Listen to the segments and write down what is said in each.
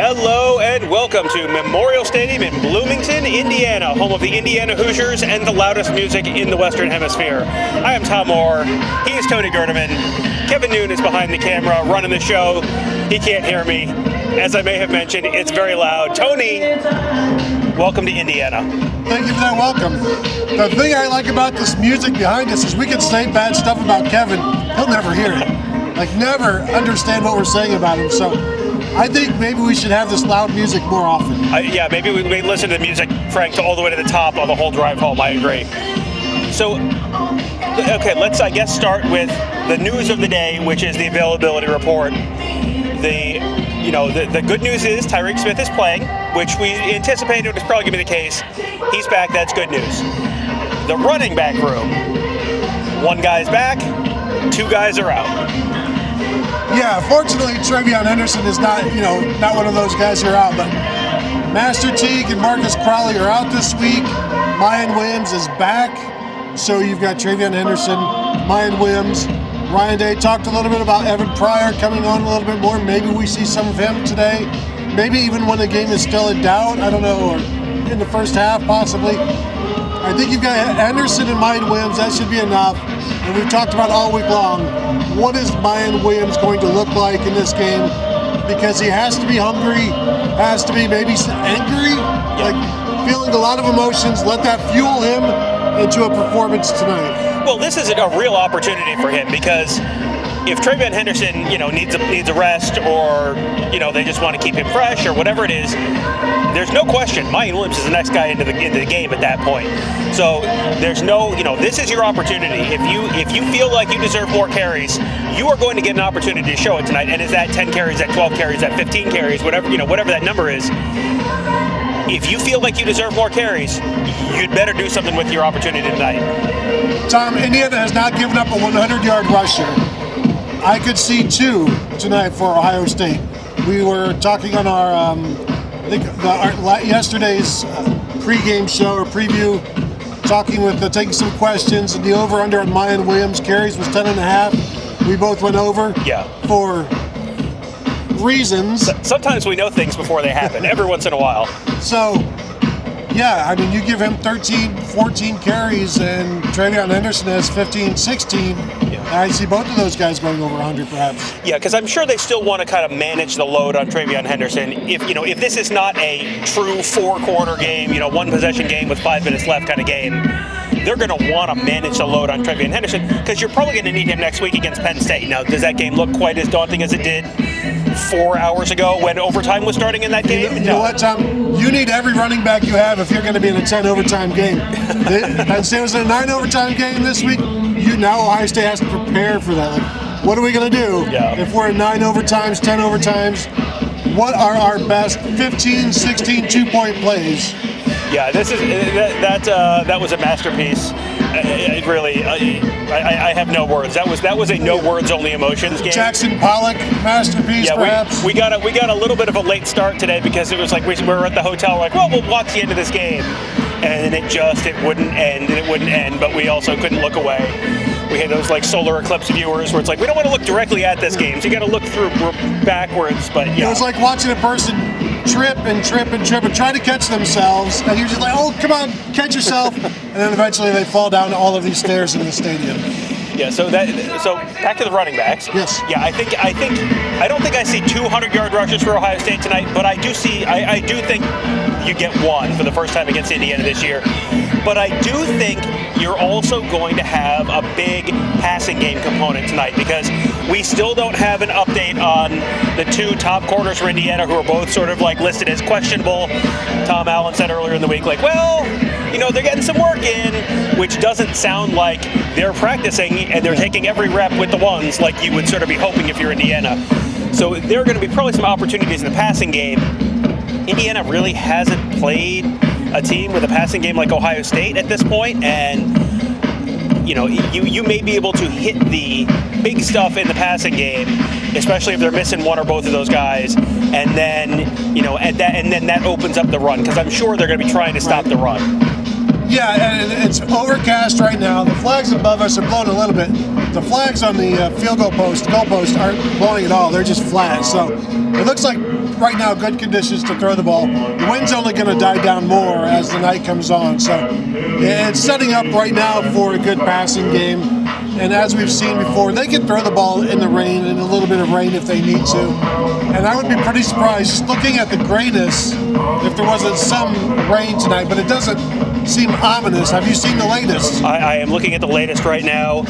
Hello and welcome to Memorial Stadium in Bloomington, Indiana, home of the Indiana Hoosiers and the loudest music in the Western Hemisphere. I am Tom Moore. He is Tony Gerdeman. Kevin Noon is behind the camera running the show. He can't hear me. As I may have mentioned, it's very loud. Tony, welcome to Indiana. Thank you for that welcome. The thing I like about this music behind us is we can say bad stuff about Kevin. He'll never hear it. Like, never understand what we're saying about him. So I think maybe we should have this loud music more often. Yeah, maybe we listen to the music cranked all the way to the top on the whole drive home. I agree. So, okay, let's, I guess, start with the news of the day, which is the availability report. The good news is Tyreek Smith is playing, which we anticipated was probably going to be the case. He's back. That's good news. The running back room. One guy's back. Two guys are out. Yeah, fortunately, Travion Henderson is not one of those guys who are out, but Master Teague and Marcus Crowley are out this week. Mayan Williams is back. So you've got Travion Henderson, Mayan Williams, Ryan Day talked a little bit about Evan Pryor coming on a little bit more. Maybe we see some of him today. Maybe even when the game is still in doubt, I don't know, or in the first half possibly. I think you've got Henderson and Mayan Williams. That should be enough. And we've talked about all week long, what is Mayan Williams going to look like in this game? Because he has to be hungry, has to be maybe angry, like feeling a lot of emotions. Let that fuel him into a performance tonight. Well, this is a real opportunity for him because if Travion Henderson, needs a rest, or they just want to keep him fresh, or whatever it is, there's no question Mayan Williams is the next guy into the game at that point. So there's no, this is your opportunity. If you feel like you deserve more carries, you are going to get an opportunity to show it tonight. And is that 10 carries, that 12 carries, that 15 carries, whatever that number is? If you feel like you deserve more carries, you'd better do something with your opportunity tonight. Tom, Indiana has not given up a 100-yard rusher. I could see two tonight for Ohio State. We were talking on our, yesterday's pregame show or preview, taking some questions, and the over/under on Mayan Williams carries was 10.5. We both went over. Yeah. For reasons. Sometimes we know things before they happen, every once in a while. So, yeah, I mean, you give him 13, 14 carries, and Travion Henderson has 15, 16. Yeah. I see both of those guys going over 100, perhaps. Yeah, because I'm sure they still want to kind of manage the load on Travion Henderson. If this is not a true four-quarter game, one possession game with 5 minutes left kind of game, they're going to want to manage the load on Travion Henderson because you're probably going to need him next week against Penn State. Now, does that game look quite as daunting as it did 4 hours ago when overtime was starting in that game? You know what, Tom? You need every running back you have if you're going to be in a 10 overtime game. Penn State was in a 9 overtime game this week. Now Ohio State has to prepare for that. Like, what are we going to do if we're in 9 overtimes, 10 overtimes? What are our best 15, 16 2-point plays? Yeah, that was a masterpiece. I have no words. That was a no words, only emotions game. Jackson Pollock masterpiece, perhaps. We got a little bit of a late start today because it was like we were at the hotel, like, well, we'll watch the end of this game, and it wouldn't end, and it wouldn't end. But we also couldn't look away. We had those like solar eclipse viewers where it's like we don't want to look directly at this game, so you got to look through backwards. But yeah, it was like watching a person trip and try to catch themselves, and you're just like, oh, come on, catch yourself, and then eventually they fall down all of these stairs in the stadium. Yeah, so back to the running backs. Yes. Yeah, I don't think I see 200-yard rushers for Ohio State tonight, but I do think you get one for the first time against Indiana this year. But I do think you're also going to have a big passing game component tonight because we still don't have an update on the two top corners for Indiana who are both sort of like listed as questionable. Tom Allen said earlier in the week, like, well, they're getting some work in, which doesn't sound like they're practicing and they're taking every rep with the ones like you would sort of be hoping if you're Indiana. So there are going to be probably some opportunities in the passing game. Indiana really hasn't played a team with a passing game like Ohio State at this point, and you may be able to hit the big stuff in the passing game, especially if they're missing one or both of those guys, and then that opens up the run because I'm sure they're going to be trying to stop the run. Yeah, and it's overcast right now. The flags above us are blowing a little bit. The flags on the field goal post aren't blowing at all. They're just flat. So it looks like right now good conditions to throw the ball. The wind's only going to die down more as the night comes on. So it's setting up right now for a good passing game. And as we've seen before, they can throw the ball in the rain, in a little bit of rain if they need to. And I would be pretty surprised, just looking at the grayness, if there wasn't some rain tonight, but it doesn't seem ominous. Have you seen the latest? I am looking at the latest right now.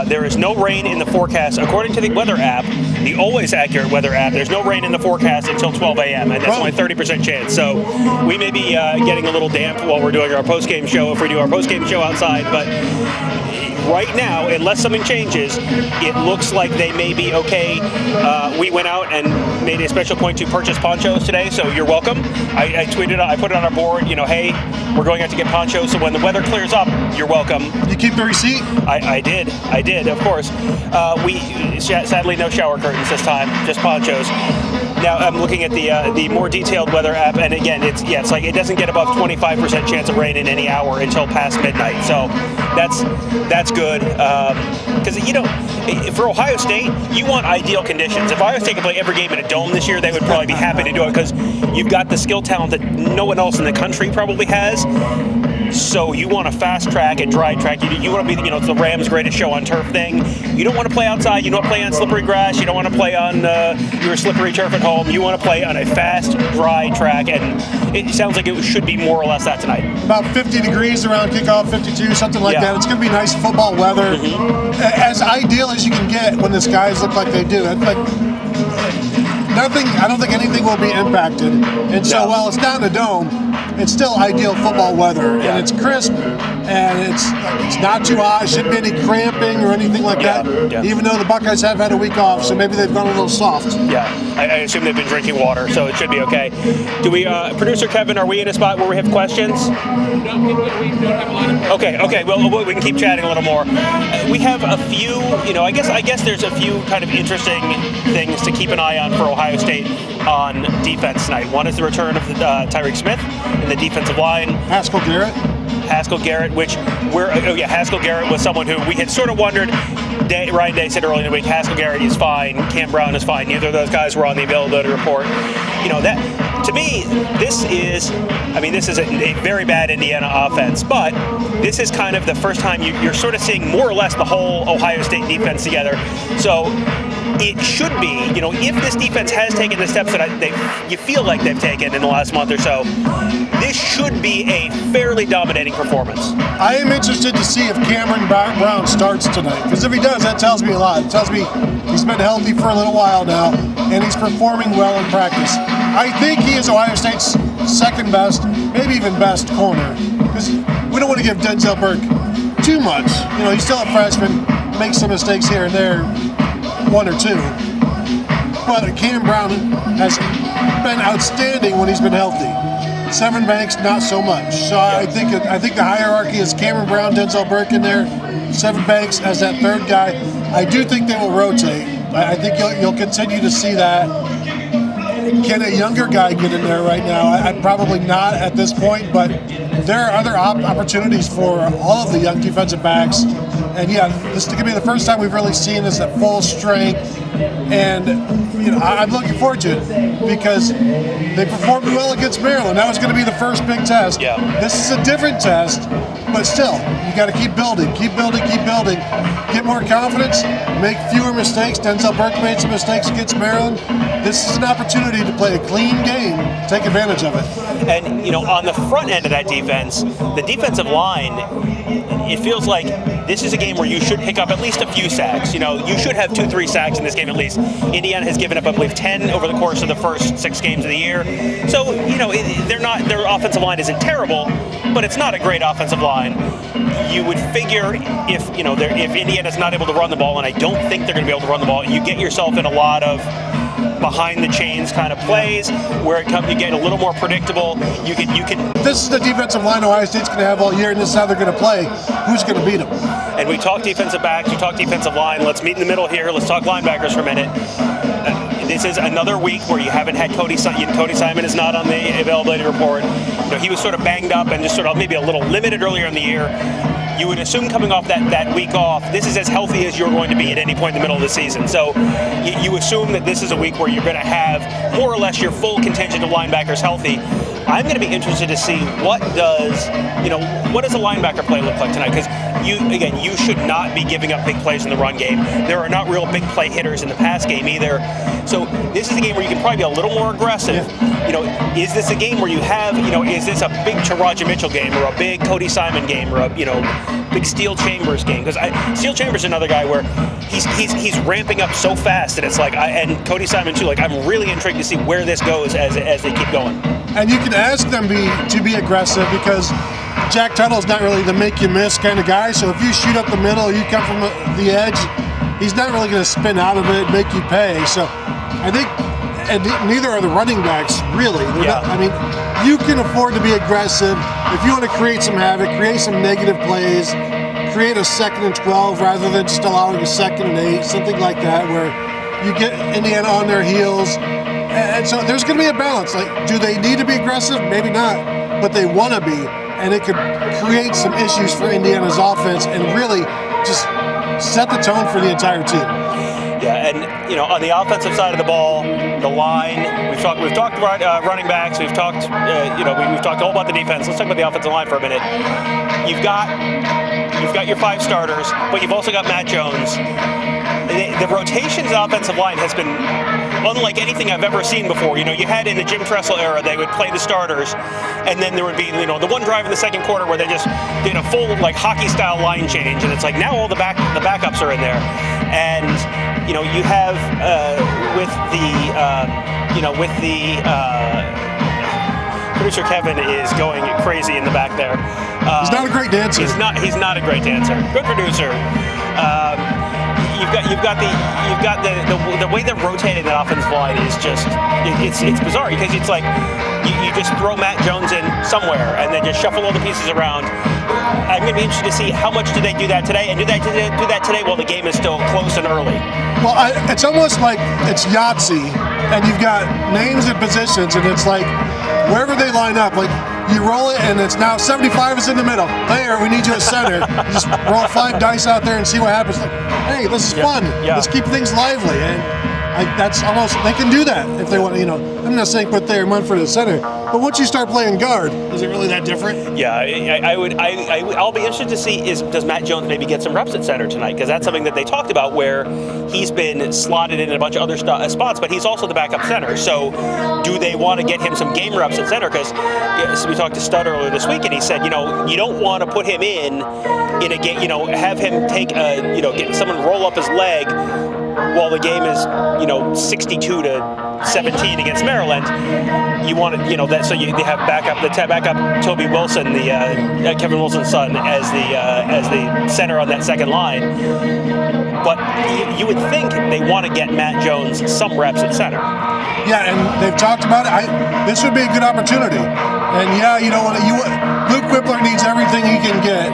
There is no rain in the forecast. According to the weather app, the always accurate weather app, there's no rain in the forecast until 12 a.m., and that's only 30% chance. So we may be getting a little damp while we're doing our post-game show, if we do our post-game show outside, but right now, unless something changes, it looks like they may be okay. We went out and made a special point to purchase ponchos today, so you're welcome. I tweeted, I put it on our board, hey, we're going out to get ponchos, so when the weather clears up, you're welcome. You keep the receipt? I did, of course. We sadly no shower curtains this time, just ponchos. Now I'm looking at the more detailed weather app, and again, it's like it doesn't get above 25% chance of rain in any hour until past midnight. So that's good, because for Ohio State, you want ideal conditions. If Ohio State could play every game in a dome this year, they would probably be happy to do it, because you've got the skill talent that no one else in the country probably has. So you want a fast track and dry track. You want to be, it's the Rams' greatest show on turf thing. You don't want to play outside. You don't play on slippery grass. You don't want to play on your slippery turf at home. You want to play on a fast, dry track, and it sounds like it should be more or less that tonight. About 50 degrees around kickoff, 52, something like that. It's going to be nice football weather, as ideal as you can get when the skies look like they do. I don't think anything will be impacted. And so while it's not in a dome, it's still ideal football weather, and it's crisp, and it's not too hot. It shouldn't be any cramping or anything like that, even though the Buckeyes have had a week off, so maybe they've gone a little soft. Yeah, I assume they've been drinking water, so it should be okay. Do we, Producer Kevin, are we in a spot where we have questions? No, we don't have a lot of questions. Okay, well, we can keep chatting a little more. We have a few, I guess there's a few kind of interesting things to keep an eye on for Ohio State on defense tonight. One is the return of Tyreek Smith in the defensive line. Haskell Garrett, which Haskell Garrett was someone who we had sort of wondered. Ryan Day said earlier in the week, Haskell Garrett is fine, Cam Brown is fine. Neither of those guys were on the availability report. That to me, this is a very bad Indiana offense, but this is kind of the first time you're sort of seeing more or less the whole Ohio State defense together. So it should be, if this defense has taken the steps that you feel like they've taken in the last month or so, this should be a fairly dominating performance. I am interested to see if Cameron Brown starts tonight, because if he does, that tells me a lot. It tells me he's been healthy for a little while now, and he's performing well in practice. I think he is Ohio State's second best, maybe even best corner, because we don't want to give Denzel Burke too much. He's still a freshman, makes some mistakes here and there, one or two. But Cam Brown has been outstanding when he's been healthy. Severn Banks, not so much. So I think the hierarchy is Cameron Brown, Denzel Burke in there, Severn Banks as that third guy. I do think they will rotate. I think you'll continue to see that. Can a younger guy get in there right now? I'd probably not at this point, but there are other opportunities for all of the young defensive backs. And this is going to be the first time we've really seen this at full strength. And I'm looking forward to it because they performed well against Maryland. That was going to be the first big test. Yeah. This is a different test, but still, you got to keep building, get more confidence, make fewer mistakes. Denzel Burke made some mistakes against Maryland. This is an opportunity to play a clean game, take advantage of it. And, on the front end of that defense, the defensive line, it feels like this is a game where you should pick up at least a few sacks. You should have 2-3 sacks in this game at least. Indiana has given up, I believe, 10 over the course of the first 6 games of the year. So, their offensive line isn't terrible, but it's not a great offensive line. You would figure if Indiana's not able to run the ball, and I don't think they're going to be able to run the ball, you get yourself in a lot of behind the chains kind of plays where you get a little more predictable. You can. This is the defensive line Ohio State's going to have all year, and this is how they're going to play. Who's going to beat them? And we talk defensive backs, we talk defensive line. Let's meet in the middle here. Let's talk linebackers for a minute. this is another week where you haven't had Cody Simon is not on the availability report. He was sort of banged up and just sort of maybe a little limited earlier in the year. You would assume coming off that week off, this is as healthy as you're going to be at any point in the middle of the season. So you assume that this is a week where you're going to have more or less your full contingent of linebackers healthy. I'm going to be interested to see what does a linebacker play look like tonight, because you should not be giving up big plays in the run game. There are not real big play hitters in the pass game either. So this is a game where you can probably be a little more aggressive. Yeah. Is this a game where you have, is this a big Taraja Mitchell game or a big Cody Simon game or a, big Steel Chambers game? Because Steel Chambers is another guy where he's ramping up so fast that it's like, and Cody Simon too, like I'm really intrigued to see where this goes as they keep going. And you can ask them to be aggressive, because Jack Tuttle's not really the make you miss kind of guy. So if you shoot up the middle, you come from the edge, he's not really going to spin out of it, make you pay. So I think, and neither are the running backs really. Yeah. You can afford to be aggressive if you want to create some havoc, create some negative plays, create a 2nd and 12 rather than just allowing a 2nd and 8, something like that, where you get Indiana on their heels. And so there's going to be a balance. Like, do they need to be aggressive? Maybe not, but they want to be, and it could create some issues for Indiana's offense and really just set the tone for the entire team. Yeah, and on the offensive side of the ball, the line. We've talked about running backs. We've talked we've talked all about the defense. Let's talk about the offensive line for a minute. You've got your 5 starters, but you've also got Matt Jones. The rotations in the offensive line has been unlike anything I've ever seen before. You had in the Jim Tressel era, they would play the starters, and then there would be the one drive in the second quarter where they just did a full hockey-style line change, and it's like now all the backups are in there, and you have producer Kevin is going crazy in the back there. He's not a great dancer. He's not a great dancer. Good producer. You've got the way they're rotating that offensive line is just it's bizarre, because it's like you just throw Matt Jones in somewhere and then just shuffle all the pieces around. I'm going to be interested to see how much do they do that today, and do they do that today while the game is still close and early. Well, it's almost like it's Yahtzee, and you've got names and positions, and it's like wherever they line up, like you roll it, and it's now 75 is in the middle. There, we need you at center. You just roll 5 dice out there and see what happens. Like, hey, this is fun. Yeah. Let's keep things lively. And that's almost, they can do that if they want to, I'm not saying put Thayer Munford at center, but once you start playing guard, is it really that different? Yeah, I'll be interested to see does Matt Jones maybe get some reps at center tonight, because that's something that they talked about where he's been slotted in a bunch of other spots, but he's also the backup center. So do they want to get him some game reps at center? Because we talked to Stud earlier this week, and he said, you don't want to put him in a game, have him take get someone roll up his leg while the game is 62-17 against Maryland. You want to that, so they have backup Toby Wilson, the Kevin Wilson's son, as the center on that second line. But you would think they want to get Matt Jones some reps at center. Yeah, and they've talked about it. This would be a good opportunity. And yeah, you don't want to. Luke Whippler needs everything he can get,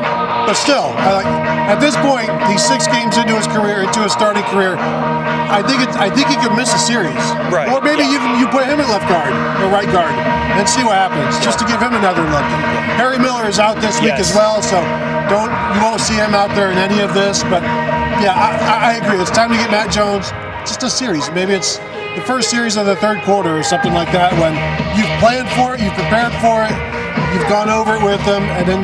but still, at this point, he's 6 games into his career, into his starting career. I think he could miss a series, right? Or maybe even you put him at left guard or right guard and see what happens, just to give him another look. And Harry Miller is out this week as well, so you won't see him out there in any of this. But yeah, I agree. It's time to get Matt Jones just a series. Maybe it's the first series of the third quarter or something like that, when you've planned for it, you've prepared for it, you've gone over it with him, and then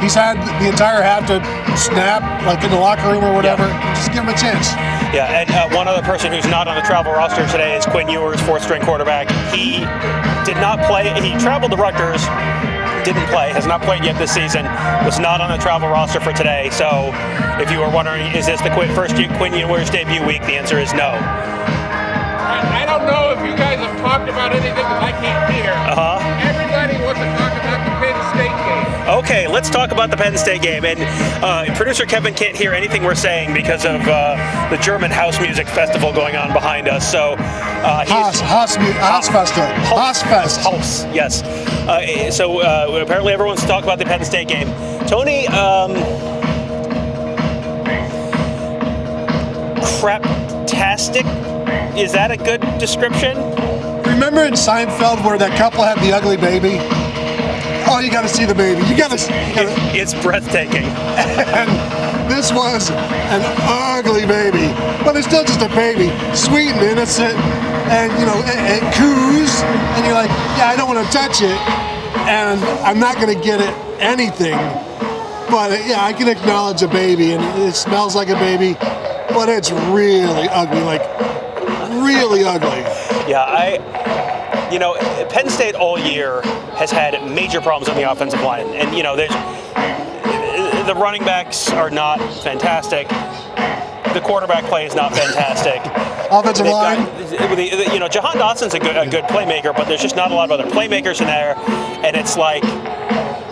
he's had the entire half to snap, like in the locker room or whatever. Just give him a chance. Yeah, and one other person who's not on the travel roster today is Quinn Ewers, 4th-string quarterback. He did not play. He traveled to Rutgers, didn't play, has not played yet this season, was not on the travel roster for today. So if you were wondering, is this the first Quinn Ewers debut week, the answer is no. I don't know if you guys have talked about anything because I can't hear. Everybody wants to talk about the Penn State game. Okay, let's talk about the Penn State game. And producer Kevin can't hear anything we're saying because of the German house music festival going on behind us. So Hausfest. Yes. So apparently everyone's talking about the Penn State game. Tony, craptastic Is that a good description? Remember in Seinfeld where that couple had the ugly baby? Oh, you got to see the baby. You got to. It's breathtaking. And this was an ugly baby, but it's still just a baby, sweet and innocent, and it coos, and you're like, yeah, I don't want to touch it, and I'm not going to get it anything, but yeah, I can acknowledge a baby, and it smells like a baby, but it's really ugly, like really ugly. Yeah, Penn State all year has had major problems on the offensive line, and the running backs are not fantastic. The quarterback play is not fantastic. Offensive line. Jahan Dotson's a good playmaker, but there's just not a lot of other playmakers in there, and it's like,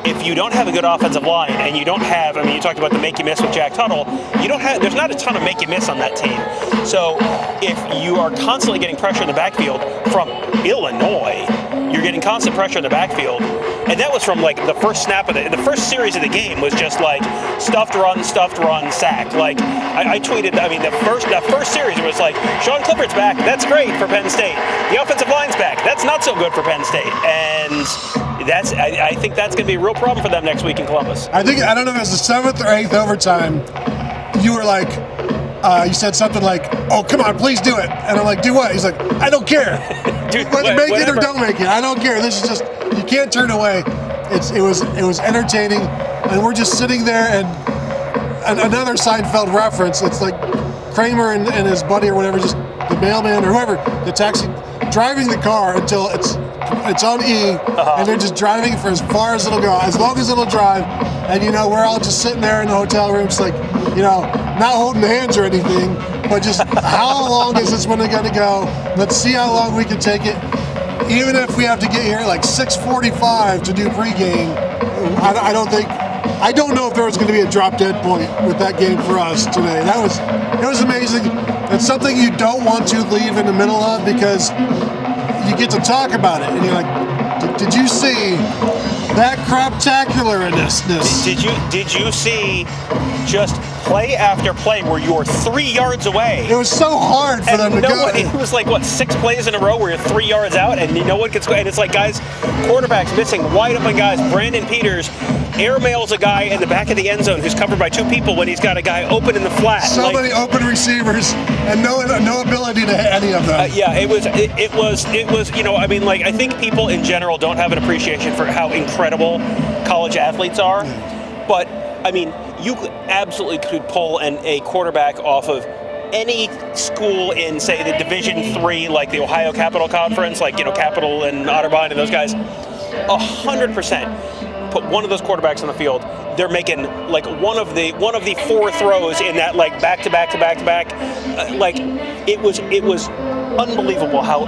if you don't have a good offensive line and you don't have, you talked about the make you miss with Jack Tuttle, there's not a ton of make you miss on that team. So if you are constantly getting pressure in the backfield from Illinois, you're getting constant pressure in the backfield, and that was from like the first snap of the first series of the game was just like stuffed run, sack. Like I tweeted, the first series it was like, Sean Clifford's back, that's great for Penn State. The offensive line's back, that's not so good for Penn State. And I think that's going to be a real problem for them next week in Columbus. I don't know if it was the 7th or 8th overtime. You were like, you said something like, "Oh, come on, please do it." And I'm like, "Do what?" He's like, "I don't care. Dude, make it or don't make it. I don't care. This is just, you can't turn away." It was entertaining, and we're just sitting there, and another Seinfeld reference. It's like Kramer and his buddy or whatever, just the mailman or whoever, the taxi, driving the car until it's on E, and they're just driving for as far as it'll go, as long as it'll drive. And we're all just sitting there in the hotel room, just like, not holding hands or anything, but just how long is this one going to go? Let's see how long we can take it. Even if we have to get here like 6:45 to do pregame, I don't know if there was going to be a drop dead point with that game for us today. It was amazing. It's something you don't want to leave in the middle of, because you get to talk about it, and you're like, did you see that craptacular in this? Did you see just play after play where you're 3 yards away? It was so hard for them to go. It was like, 6 plays in a row where you're 3 yards out and no one gets, and it's like, guys, quarterbacks missing wide open guys. Brandon Peters airmails a guy in the back of the end zone who's covered by 2 people when he's got a guy open in the flat. So many open receivers and no ability to hit any of them. It was. I think people in general don't have an appreciation for how incredible college athletes are, but you absolutely could pull a quarterback off of any school in, say, the Division III, like the Ohio Capital Conference, like Capital and Otterbein and those guys, 100%. Put one of those quarterbacks on the field, they're making like one of the 4 throws in that like back to back. It was unbelievable how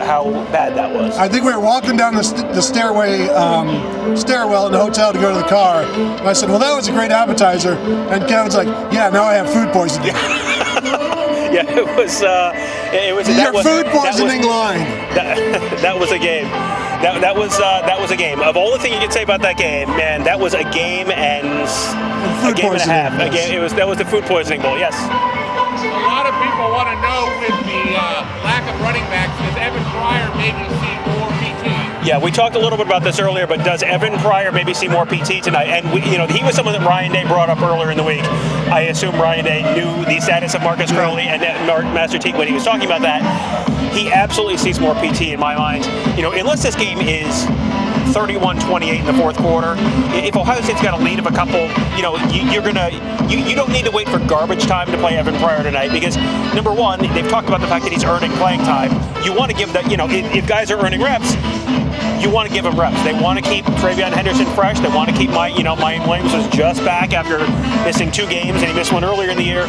bad that was. I think we were walking down the stairwell in the hotel to go to the car. And I said, "Well, that was a great appetizer." And Kevin's like, "Yeah, now I have food poisoning." Yeah, it was. Your food poisoning line. That was a game. That was a game. Of all the things you could say about that game, man, that was a game and a game and a half. That was the food poisoning bowl. Yes. A lot of people want to know, with the lack of running backs, does Evan Pryor maybe see more PT? Yeah, we talked a little bit about this earlier, but does Evan Pryor maybe see more PT tonight? And he was someone that Ryan Day brought up earlier in the week. I assume Ryan Day knew the status of Marcus Crowley and Master Teague when he was talking about that. He absolutely sees more PT in my mind. Unless this game is 31-28 in the fourth quarter. If Ohio State's got a lead of a couple, you don't need to wait for garbage time to play Evan Pryor tonight, because number one, they've talked about the fact that he's earning playing time. You want to give that, if guys are earning reps, you want to give them reps. They want to keep Travion Henderson fresh. They want to keep Mayan Williams was just back after missing 2 games, and he missed one earlier in the year.